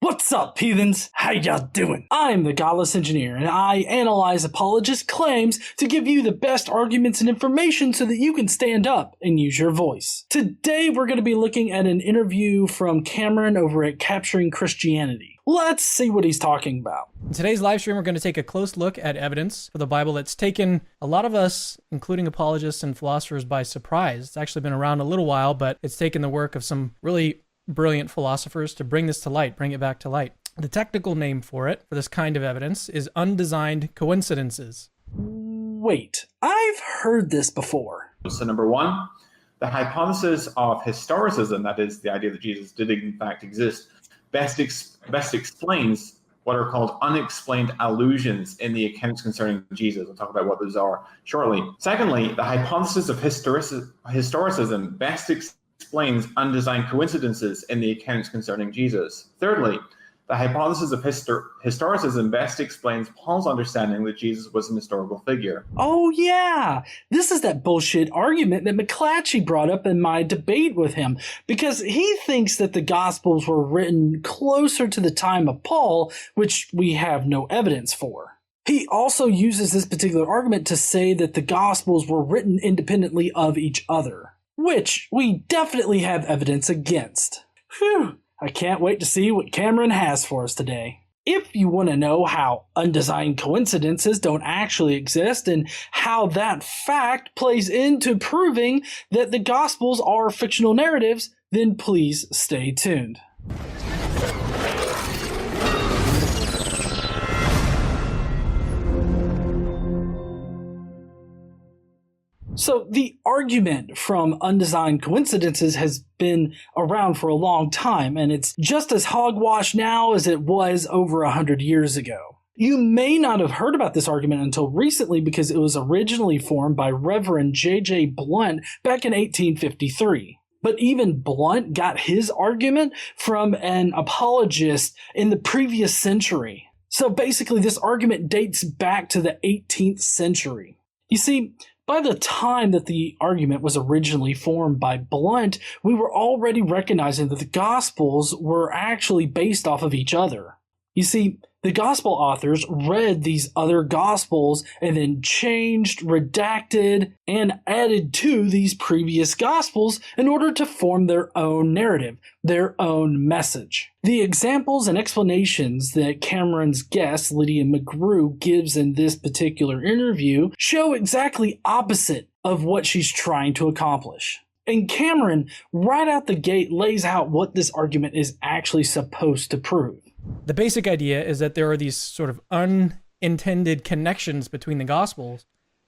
What's up, heathens? How y'all doing? I'm the Godless engineer, and I analyze apologist claims to give you the best arguments and information so that you can stand up and use your voice. Today, we're going to be looking at an interview from Cameron over at Capturing Christianity. Let's see what he's talking about. In today's live stream, we're going to take a close look at evidence for the Bible that's taken a lot of us, including apologists and philosophers, by surprise. It's actually been around a little while, but it's taken the work of some really brilliant philosophers to bring this to light, bring it back to light. The technical name for it, for this kind of evidence, is undesigned coincidences. Wait, I've heard this before. So number one, the hypothesis of historicism, that is the idea that Jesus did in fact exist, best explains what are called unexplained allusions in the accounts concerning Jesus. We'll talk about what those are shortly. Secondly, the hypothesis of historicism best explains undesigned coincidences in the accounts concerning Jesus. Thirdly, the hypothesis of historicism best explains Paul's understanding that Jesus was an historical figure. Oh yeah, this is that bullshit argument that McClatchy brought up in my debate with him, because he thinks that the Gospels were written closer to the time of Paul, which we have no evidence for. He also uses this particular argument to say that the Gospels were written independently of each other, which we definitely have evidence against. Phew. I can't wait to see what Cameron has for us today. If you want to know how undesigned coincidences don't actually exist and how that fact plays into proving that the Gospels are fictional narratives, then please stay tuned. So the argument from undesigned coincidences has been around for a long time, and it's just as hogwash now as it was over 100 years ago. You may not have heard about this argument until recently because it was originally formed by Reverend J.J. Blunt back in 1853. But even Blunt got his argument from an apologist in the previous century. So basically this argument dates back to the 18th century. You see, by the time that the argument was originally formed by Blunt, we were already recognizing that the Gospels were actually based off of each other. You see, the Gospel authors read these other Gospels and then changed, redacted, and added to these previous Gospels in order to form their own narrative, their own message. The examples and explanations that Cameron's guest, Lydia McGrew, gives in this particular interview show exactly opposite of what she's trying to accomplish. And Cameron, right out the gate, lays out what this argument is actually supposed to prove. The basic idea is that there are these sort of unintended connections between the Gospels,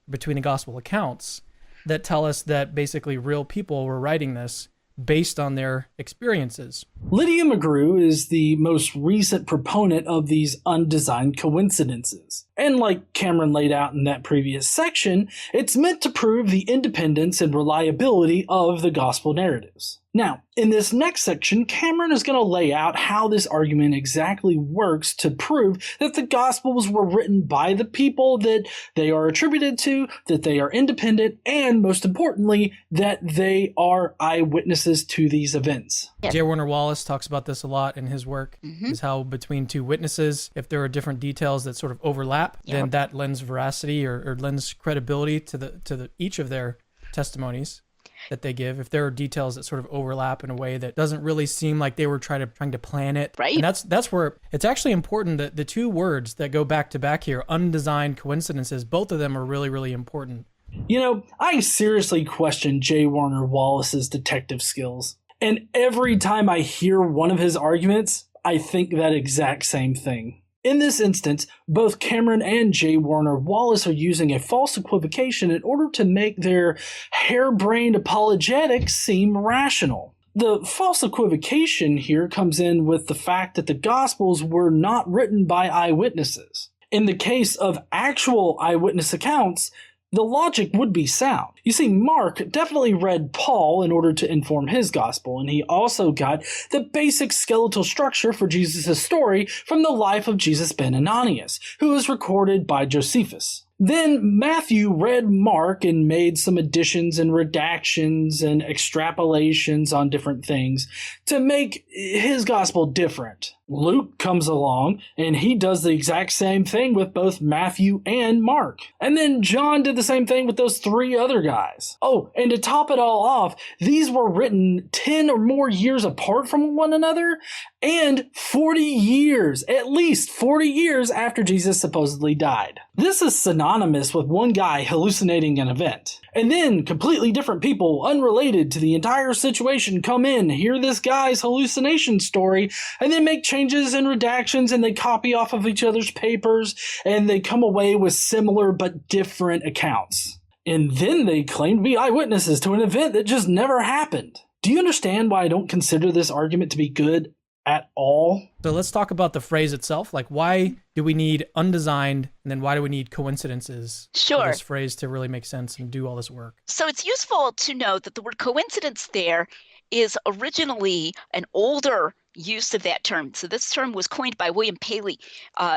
between the Gospel accounts, that tell us that basically real people were writing this based on their experiences. Lydia McGrew is the most recent proponent of these undesigned coincidences. And like Cameron laid out in that previous section, it's meant to prove the independence and reliability of the gospel narratives. Now, in this next section, Cameron is going to lay out how this argument exactly works to prove that the Gospels were written by the people that they are attributed to, that they are independent, and most importantly, that they are eyewitnesses to these events. J. Warner Wallace talks about this a lot in his work, is how between two witnesses, if there are different details that sort of overlap, then that lends veracity or lends credibility to each of their testimonies that they give. If there are details that sort of overlap in a way that doesn't really seem like they were trying to plan it. Right. And that's where it's actually important that the two words that go back to back here, undesigned coincidences, both of them are really, really important. You know, I seriously question J. Warner Wallace's detective skills. And every time I hear one of his arguments, I think that exact same thing. In this instance, both Cameron and J. Warner Wallace are using a false equivocation in order to make their harebrained apologetics seem rational. The false equivocation here comes in with the fact that the Gospels were not written by eyewitnesses. In the case of actual eyewitness accounts, the logic would be sound. You see, Mark definitely read Paul in order to inform his gospel, and he also got the basic skeletal structure for Jesus' story from the life of Jesus ben Ananias, who was recorded by Josephus. Then Matthew read Mark and made some additions and redactions and extrapolations on different things to make his gospel different. Luke comes along and he does the exact same thing with both Matthew and Mark. And then John did the same thing with those 3 other guys. Oh, and to top it all off, these were written 10 or more years apart from one another and 40 years, at least 40 years after Jesus supposedly died. This is synonymous with one guy hallucinating an event. And then completely different people, unrelated to the entire situation, come in, hear this guy's hallucination story, and then make changes and redactions, and they copy off of each other's papers, and they come away with similar but different accounts. And then they claim to be eyewitnesses to an event that just never happened. Do you understand why I don't consider this argument to be good at all? So let's talk about the phrase itself. Like, why do we need undesigned, and then why do we need coincidences Sure. for this phrase to really make sense and do all this work? So it's useful to know that the word coincidence there is originally an older use of that term. So this term was coined by William Paley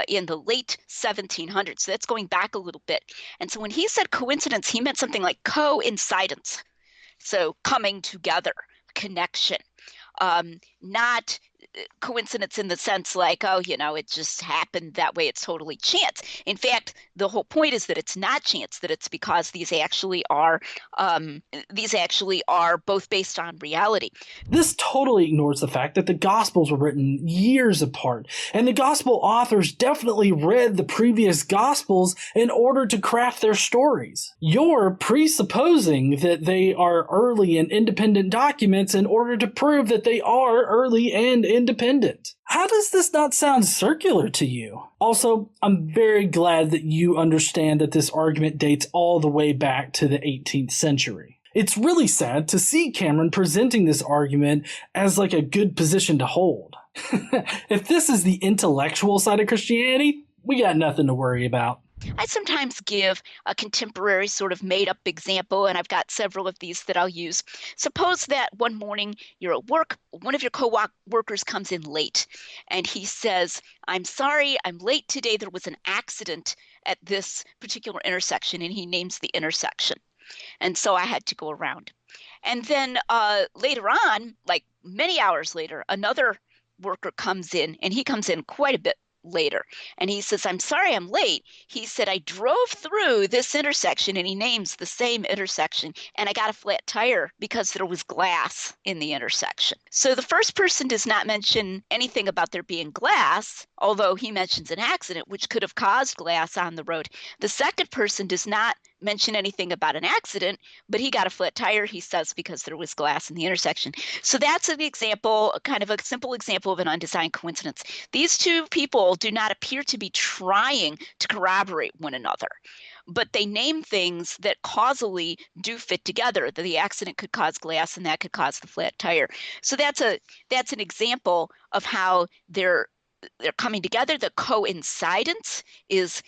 in the late 1700s. So that's going back a little bit. And so when he said coincidence, he meant something like coincidence. So coming together, connection, not coincidence in the sense like, oh, it just happened that way. It's totally chance. In fact, the whole point is that it's not chance, that it's because these actually are both based on reality. This totally ignores the fact that the Gospels were written years apart, and the Gospel authors definitely read the previous Gospels in order to craft their stories. You're presupposing that they are early and independent documents in order to prove that they are early and independent. How does this not sound circular to you? Also, I'm very glad that you understand that this argument dates all the way back to the 18th century. It's really sad to see Cameron presenting this argument as like a good position to hold. If this is the intellectual side of Christianity, we got nothing to worry about. I sometimes give a contemporary sort of made-up example, and I've got several of these that I'll use. Suppose that one morning you're at work, one of your co-workers comes in late, and he says, "I'm sorry, I'm late today. There was an accident at this particular intersection," and he names the intersection. And so I had to go around. And then later on, like many hours later, another worker comes in, and he comes in quite a bit later. And he says, "I'm sorry I'm late." He said, "I drove through this intersection," and he names the same intersection, "and I got a flat tire because there was glass in the intersection." So the first person does not mention anything about there being glass, although he mentions an accident which could have caused glass on the road. The second person does not mention anything about an accident, but he got a flat tire, he says, because there was glass in the intersection. So that's an example, kind of a simple example of an undesigned coincidence. These two people do not appear to be trying to corroborate one another, but they name things that causally do fit together. That the accident could cause glass and that could cause the flat tire. So that's an example of how they're coming together. The coincidence is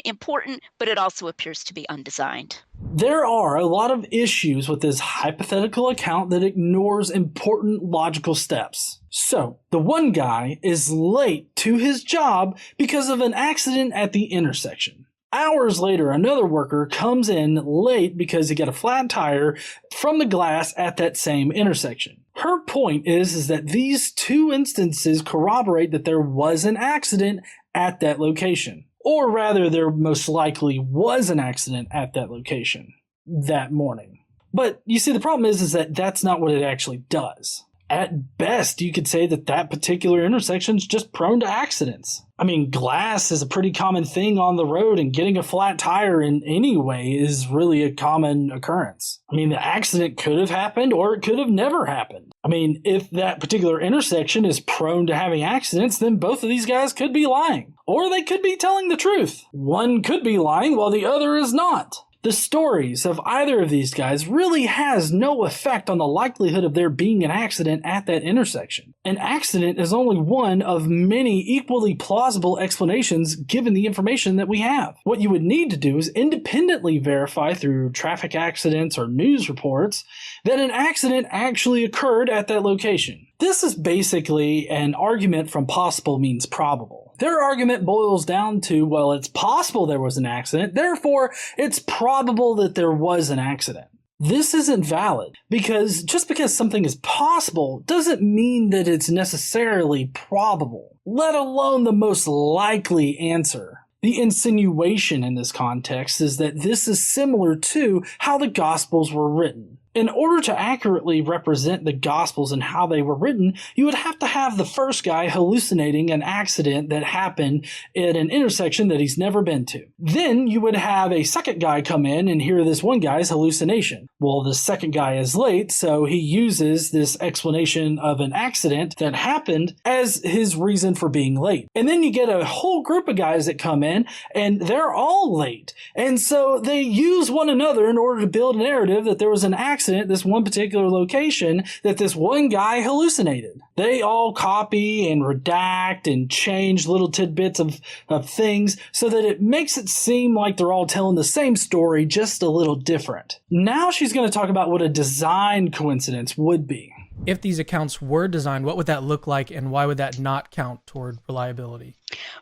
important, but it also appears to be undesigned. There are a lot of issues with this hypothetical account that ignores important logical steps. So, the one guy is late to his job because of an accident at the intersection. Hours later, another worker comes in late because he got a flat tire from the glass at that same intersection. Her point is that these two instances corroborate that there was an accident at that location. Or rather, there most likely was an accident at that location that morning. But you see, the problem is that that's not what it actually does. At best, you could say that that particular intersection is just prone to accidents. I mean, glass is a pretty common thing on the road, and getting a flat tire in any way is really a common occurrence. I mean, the accident could have happened or it could have never happened. I mean, if that particular intersection is prone to having accidents, then both of these guys could be lying. Or they could be telling the truth. One could be lying while the other is not. The stories of either of these guys really has no effect on the likelihood of there being an accident at that intersection. An accident is only one of many equally plausible explanations given the information that we have. What you would need to do is independently verify through traffic accidents or news reports that an accident actually occurred at that location. This is basically an argument from possible means probable. Their argument boils down to, well, it's possible there was an accident, therefore it's probable that there was an accident. This isn't valid because just because something is possible doesn't mean that it's necessarily probable, let alone the most likely answer. The insinuation in this context is that this is similar to how the Gospels were written. In order to accurately represent the Gospels and how they were written, you would have to have the first guy hallucinating an accident that happened at an intersection that he's never been to. Then you would have a second guy come in and hear this one guy's hallucination. Well, the second guy is late, so he uses this explanation of an accident that happened as his reason for being late. And then you get a whole group of guys that come in and they're all late. And so they use one another in order to build a narrative that there was an accident at this one particular location that this one guy hallucinated. They all copy and redact and change little tidbits of things so that it makes it seem like they're all telling the same story, just a little different. Now she's going to talk about what a designed coincidence would be. If these accounts were designed, what would that look like, and why would that not count toward reliability?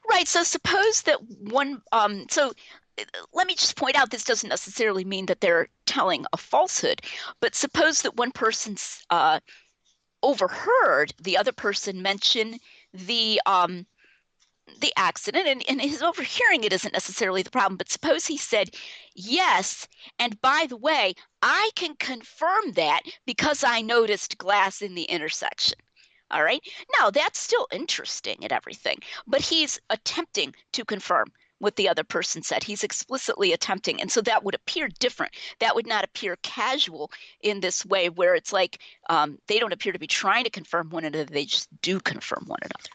Right. So suppose that let me just point out, this doesn't necessarily mean that they're telling a falsehood, but suppose that one person overheard the other person mention the accident, and his overhearing it isn't necessarily the problem, but suppose he said, yes, and by the way, I can confirm that because I noticed glass in the intersection. All right. Now, that's still interesting and everything, but he's attempting to confirm what the other person said. He's explicitly attempting. And so that would appear different. That would not appear casual in this way where it's like they don't appear to be trying to confirm one another. They just do confirm one another.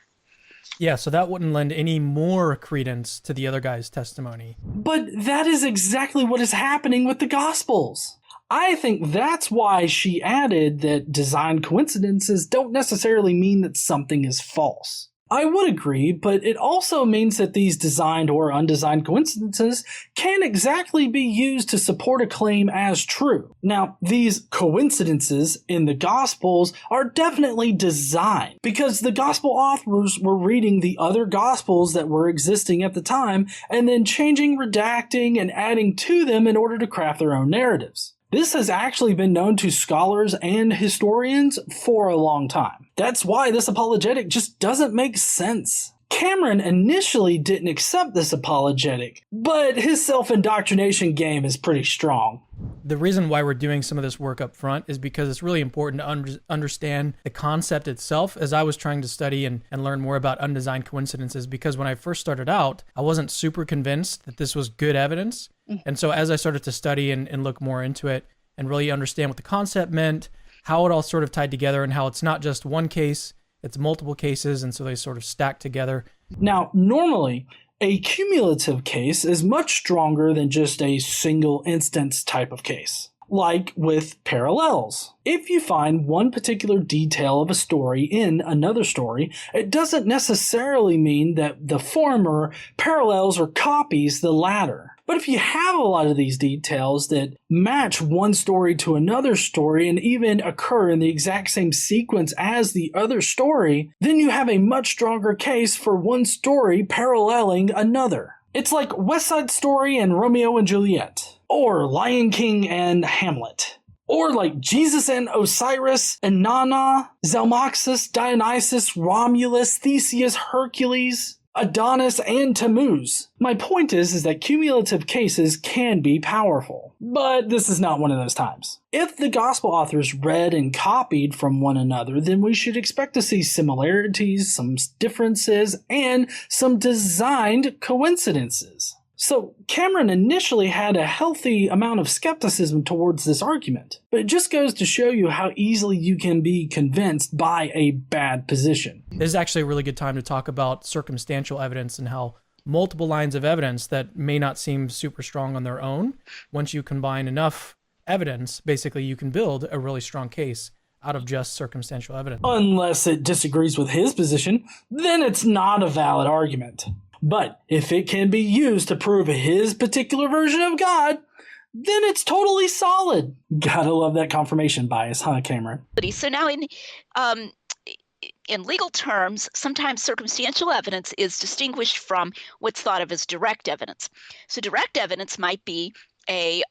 Yeah, so that wouldn't lend any more credence to the other guy's testimony. But that is exactly what is happening with the Gospels. I think that's why she added that designed coincidences don't necessarily mean that something is false. I would agree, but it also means that these designed or undesigned coincidences can't exactly be used to support a claim as true. Now, these coincidences in the Gospels are definitely designed because the Gospel authors were reading the other Gospels that were existing at the time and then changing, redacting, and adding to them in order to craft their own narratives. This has actually been known to scholars and historians for a long time. That's why this apologetic just doesn't make sense. Cameron initially didn't accept this apologetic, but his self-indoctrination game is pretty strong. The reason why we're doing some of this work up front is because it's really important to understand the concept itself. As I was trying to study and learn more about undesigned coincidences, because when I first started out, I wasn't super convinced that this was good evidence. And so as I started to study and look more into it and really understand what the concept meant, how it all sort of tied together, and how it's not just one case, it's multiple cases, and so they sort of stack together. Now, normally, a cumulative case is much stronger than just a single instance type of case, like with parallels. If you find one particular detail of a story in another story, it doesn't necessarily mean that the former parallels or copies the latter. But if you have a lot of these details that match one story to another story and even occur in the exact same sequence as the other story, then you have a much stronger case for one story paralleling another. It's like West Side Story and Romeo and Juliet, or Lion King and Hamlet, or like Jesus and Osiris, Inanna, Zalmoxis, Dionysus, Romulus, Theseus, Hercules, Adonis, and Tammuz. My point is that cumulative cases can be powerful, but this is not one of those times. If the gospel authors read and copied from one another, then we should expect to see similarities, some differences, and some designed coincidences. So Cameron initially had a healthy amount of skepticism towards this argument, but it just goes to show you how easily you can be convinced by a bad position. This is actually a really good time to talk about circumstantial evidence and how multiple lines of evidence that may not seem super strong on their own, once you combine enough evidence, basically you can build a really strong case out of just circumstantial evidence. Unless it disagrees with his position, then it's not a valid argument. But if it can be used to prove his particular version of God, then it's totally solid. Gotta love that confirmation bias, huh, Cameron? So now in legal terms, sometimes circumstantial evidence is distinguished from what's thought of as direct evidence. So direct evidence might be a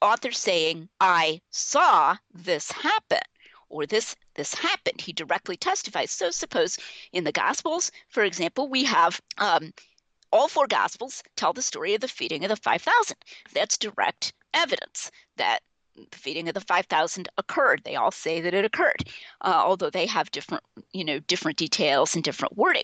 author saying, I saw this happen, or this happened. He directly testifies. So suppose in the Gospels, for example, we have all 4 Gospels tell the story of the feeding of the 5,000. That's direct evidence that the feeding of the 5,000 occurred. They all say that it occurred, although they have different details and different wording.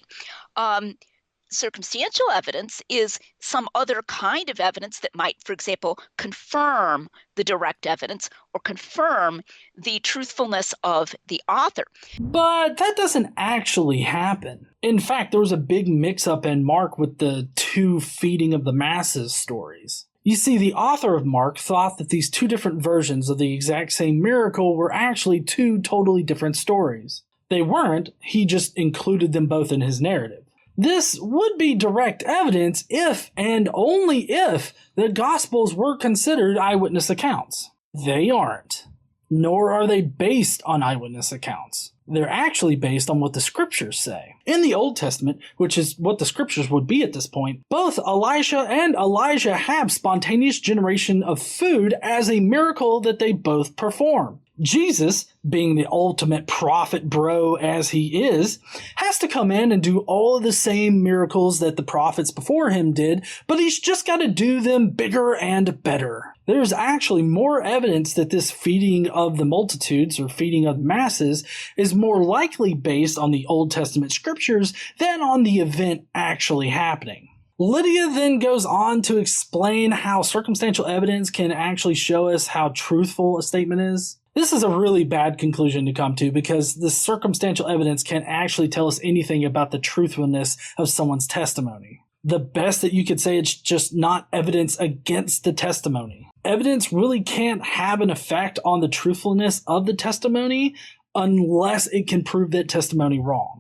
Circumstantial evidence is some other kind of evidence that might, for example, confirm the direct evidence or confirm the truthfulness of the author. But that doesn't actually happen. In fact, there was a big mix-up in Mark with the 2 feeding of the masses stories. You see, the author of Mark thought that these 2 different versions of the exact same miracle were actually 2 totally different stories. They weren't, he just included them both in his narrative. This would be direct evidence if and only if the Gospels were considered eyewitness accounts. They aren't, nor are they based on eyewitness accounts. They're actually based on what the Scriptures say. In the Old Testament, which is what the Scriptures would be at this point, both Elisha and Elijah have spontaneous generation of food as a miracle that they both perform. Jesus, being the ultimate prophet bro as he is, has to come in and do all of the same miracles that the prophets before him did, but he's just got to do them bigger and better. There's actually more evidence that this feeding of the multitudes, or feeding of the masses, is more likely based on the Old Testament scriptures than on the event actually happening. Lydia then goes on to explain how circumstantial evidence can actually show us how truthful a statement is. This is a really bad conclusion to come to because the circumstantial evidence can't actually tell us anything about the truthfulness of someone's testimony. The best that you could say, it's just not evidence against the testimony. Evidence really can't have an effect on the truthfulness of the testimony unless it can prove that testimony wrong.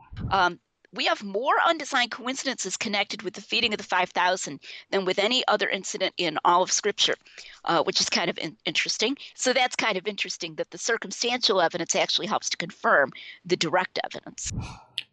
We have more undesigned coincidences connected with the feeding of the 5,000 than with any other incident in all of Scripture, which is kind of interesting. So that's kind of interesting that the circumstantial evidence actually helps to confirm the direct evidence.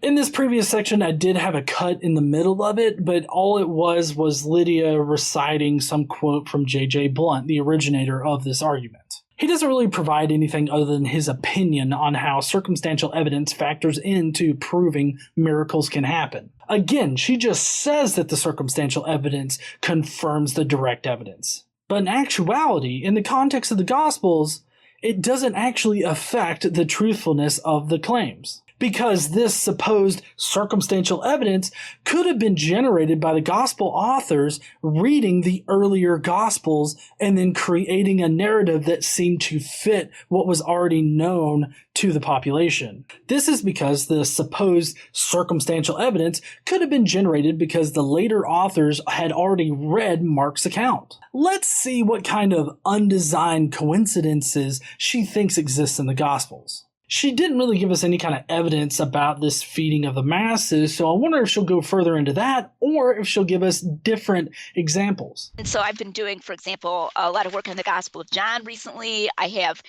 In this previous section, I did have a cut in the middle of it, but all it was Lydia reciting some quote from J.J. Blunt, the originator of this argument. He doesn't really provide anything other than his opinion on how circumstantial evidence factors into proving miracles can happen. Again, she just says that the circumstantial evidence confirms the direct evidence. But in actuality, in the context of the Gospels, it doesn't actually affect the truthfulness of the claims. Because this supposed circumstantial evidence could have been generated by the gospel authors reading the earlier gospels and then creating a narrative that seemed to fit what was already known to the population. This is because the supposed circumstantial evidence could have been generated because the later authors had already read Mark's account. Let's see what kind of undesigned coincidences she thinks exist in the gospels. She didn't really give us any kind of evidence about this feeding of the masses, so I wonder if she'll go further into that or if she'll give us different examples. And so I've been doing, for example, a lot of work on the Gospel of John recently. I have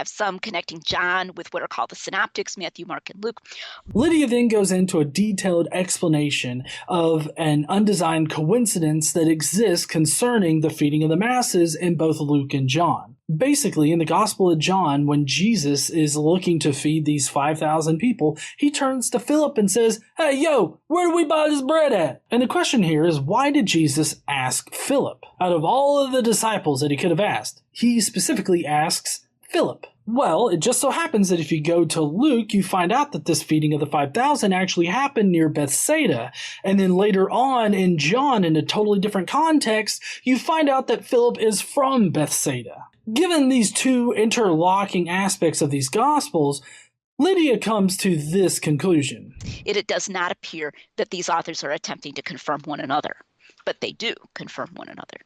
some connecting John with what are called the synoptics, Matthew, Mark, and Luke. Lydia then goes into a detailed explanation of an undesigned coincidence that exists concerning the feeding of the masses in both Luke and John. Basically, in the Gospel of John, when Jesus is looking to feed these 5,000 people, he turns to Philip and says, "Hey, yo, where do we buy this bread at?" And the question here is, why did Jesus ask Philip? Out of all of the disciples that he could have asked, he specifically asks Philip. Well, it just so happens that if you go to Luke, you find out that this feeding of the 5,000 actually happened near Bethsaida. And then later on in John, in a totally different context, you find out that Philip is from Bethsaida. Given these two interlocking aspects of these Gospels, Lydia comes to this conclusion. It does not appear that these authors are attempting to confirm one another, but they do confirm one another.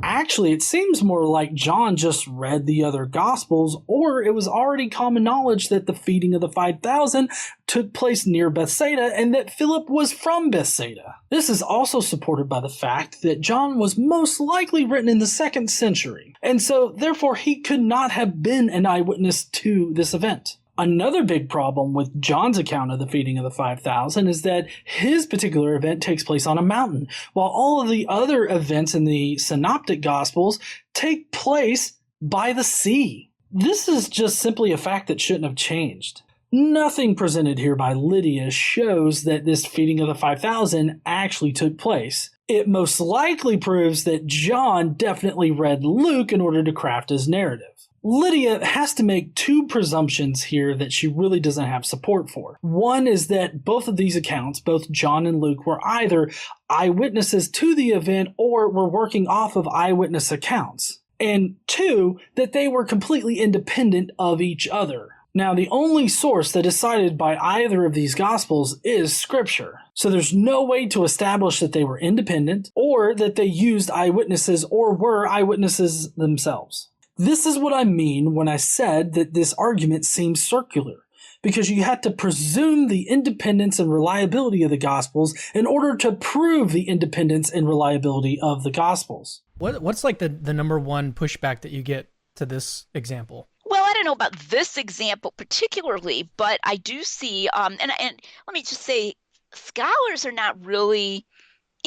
Actually, it seems more like John just read the other Gospels, or it was already common knowledge that the feeding of the 5,000 took place near Bethsaida and that Philip was from Bethsaida. This is also supported by the fact that John was most likely written in the 2nd century, and so therefore he could not have been an eyewitness to this event. Another big problem with John's account of the feeding of the 5,000 is that his particular event takes place on a mountain, while all of the other events in the synoptic gospels take place by the sea. This is just simply a fact that shouldn't have changed. Nothing presented here by Lydia shows that this feeding of the 5,000 actually took place. It most likely proves that John definitely read Luke in order to craft his narrative. Lydia has to make two presumptions here that she really doesn't have support for. One is that both of these accounts, both John and Luke, were either eyewitnesses to the event or were working off of eyewitness accounts. And two, that they were completely independent of each other. Now, the only source that is cited by either of these Gospels is Scripture. So there's no way to establish that they were independent or that they used eyewitnesses or were eyewitnesses themselves. This is what I mean when I said that this argument seems circular, because you had to presume the independence and reliability of the Gospels in order to prove the independence and reliability of the Gospels. What's like the number one pushback that you get to this example? Well, I don't know about this example particularly, but I do see, and let me just say, scholars are not really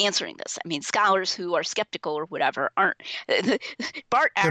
answering this. I mean, scholars who are skeptical or whatever aren't. They're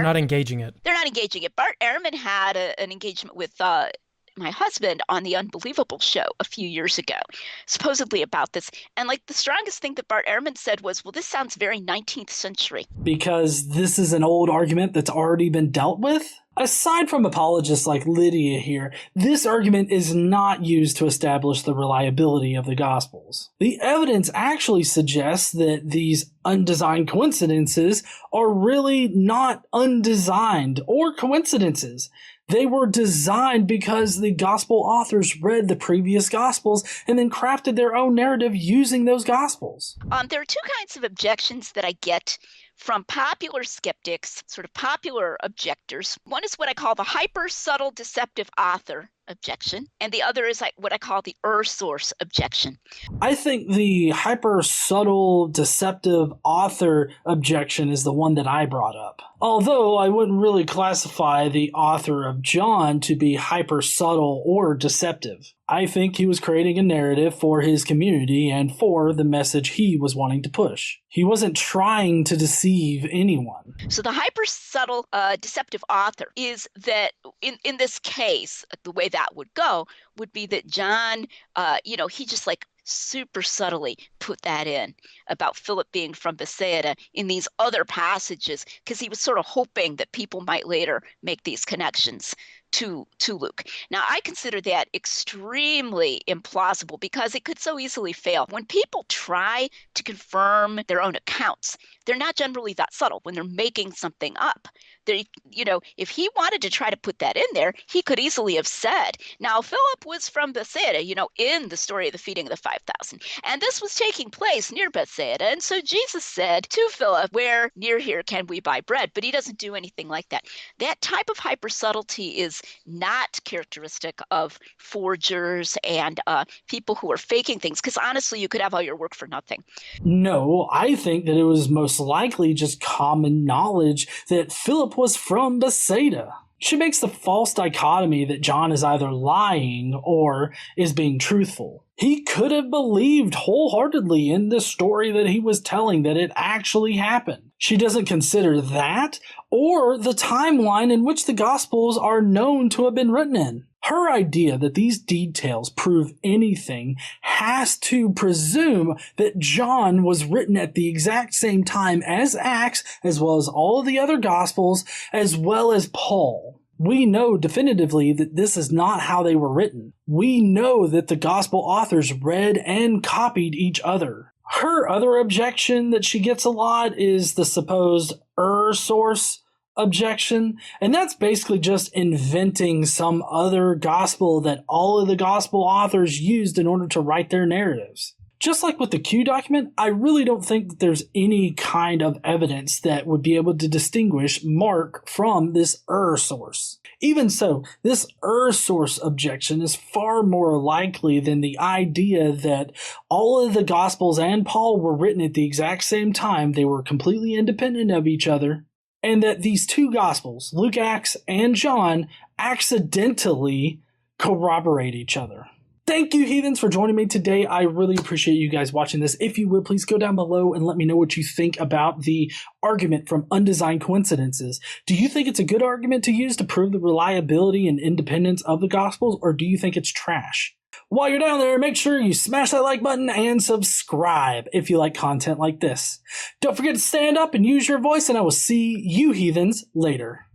not engaging it. They're not engaging it. Bart Ehrman had an engagement with my husband on the Unbelievable show a few years ago, supposedly about this. And like the strongest thing that Bart Ehrman said was, well, this sounds very 19th century. Because this is an old argument that's already been dealt with? Aside from apologists like Lydia here, this argument is not used to establish the reliability of the Gospels. The evidence actually suggests that these undesigned coincidences are really not undesigned or coincidences. They were designed because the Gospel authors read the previous Gospels and then crafted their own narrative using those Gospels. There are two kinds of objections that I get from popular skeptics, sort of popular objectors. One is what I call the hyper subtle deceptive author objection, and the other is like what I call the source objection. I think the hyper subtle deceptive author objection is the one that I brought up. Although I wouldn't really classify the author of John to be hyper subtle or deceptive. I think he was creating a narrative for his community and for the message he was wanting to push. He wasn't trying to deceive anyone. So the hyper subtle deceptive author is that in this case, the way that would go would be that John, he just like super subtly put that in about Philip being from Bethsaida in these other passages because he was sort of hoping that people might later make these connections to Luke. Now, I consider that extremely implausible because it could so easily fail. When people try to confirm their own accounts, they're not generally that subtle when they're making something up. If he wanted to try to put that in there, he could easily have said, now Philip was from Bethsaida, in the story of the feeding of the 5,000. And this was taking place near Bethsaida. And so Jesus said to Philip, where near here can we buy bread? But he doesn't do anything like that. That type of hyper subtlety is not characteristic of forgers and people who are faking things. Because honestly, you could have all your work for nothing. No, I think that it was most likely just common knowledge that Philip was from Bethsaida. She makes the false dichotomy that John is either lying or is being truthful. He could have believed wholeheartedly in the story that he was telling that it actually happened. She doesn't consider that or the timeline in which the Gospels are known to have been written in. Her idea that these details prove anything has to presume that John was written at the exact same time as Acts, as well as all of the other Gospels, as well as Paul. We know definitively that this is not how they were written. We know that the Gospel authors read and copied each other. Her other objection that she gets a lot is the supposed source objection, and that's basically just inventing some other gospel that all of the gospel authors used in order to write their narratives. Just like with the Q document, I really don't think that there's any kind of evidence that would be able to distinguish Mark from this source. Even so, this source objection is far more likely than the idea that all of the Gospels and Paul were written at the exact same time. They were completely independent of each other, and that these two Gospels, Luke, Acts, and John, accidentally corroborate each other. Thank you, heathens, for joining me today. I really appreciate you guys watching this. If you would, please go down below and let me know what you think about the argument from Undesigned Coincidences. Do you think it's a good argument to use to prove the reliability and independence of the Gospels, or do you think it's trash? While you're down there, make sure you smash that like button and subscribe if you like content like this. Don't forget to stand up and use your voice, and I will see you heathens later.